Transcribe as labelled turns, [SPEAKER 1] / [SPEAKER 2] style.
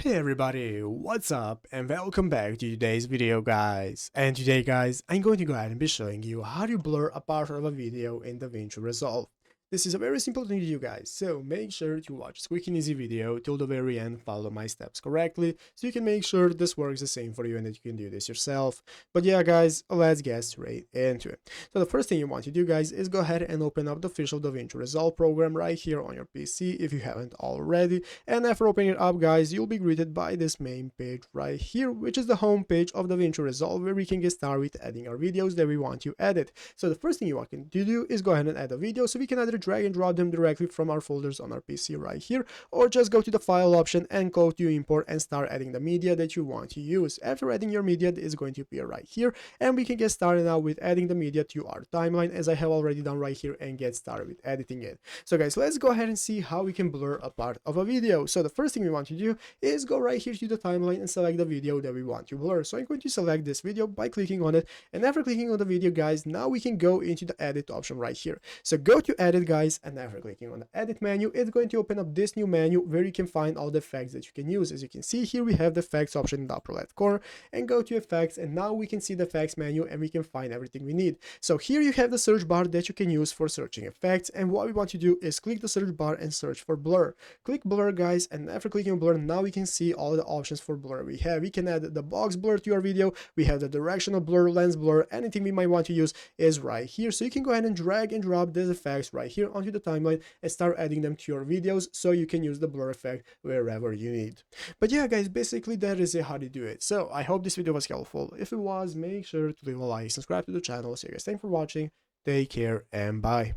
[SPEAKER 1] Hey everybody, what's up and welcome back to today's video guys. And today guys, I'm going to go ahead and be showing you how to blur a part of a video in Davinci Resolve. This is a very simple thing to do guys, so make sure to watch this quick and easy video till the very end, follow my steps correctly, so you can make sure this works the same for you and that you can do this yourself. But yeah guys, let's get straight into it. So the first thing you want to do guys is go ahead and open up the official Davinci Resolve program right here on your PC if you haven't already. And after opening it up guys, you'll be greeted by this main page right here, which is the home page of Davinci Resolve, where we can get started with adding our videos that we want to edit. So the first thing you want to do is go ahead and add a video, so we can either drag and drop them directly from our folders on our PC right here, or just go to the file option and go to import and start adding the media that you want to use. After adding your media, it's going to appear right here, and we can get started now with adding the media to our timeline, as I have already done right here, and get started with editing it. So guys, let's go ahead and see how we can blur a part of a video. So the first thing we want to do is go right here to the timeline and select the video that we want to blur. So I'm going to select this video by clicking on it, and after clicking on the video guys, now we can go into the edit option right here. So go to edit guys, and after clicking on the edit menu, it's going to open up this new menu where you can find all the effects that you can use. As you can see here, we have the effects option in the upper left corner, and go to effects, and now we can see the effects menu and we can find everything we need. So here you have the search bar that you can use for searching effects, and what we want to do is click the search bar and search for blur. Click blur guys, and after clicking on blur, now we can see all the options for blur we have. We can add the box blur to your video, we have the directional blur, lens blur, anything we might want to use is right here. So you can go ahead and drag and drop these effects right here onto the timeline and start adding them to your videos, so you can use the blur effect wherever you need. But yeah guys, basically that is it, how to do it. So I hope this video was helpful. If it was, make sure to leave a like, subscribe to the channel. So you guys, thanks for watching, take care, and bye.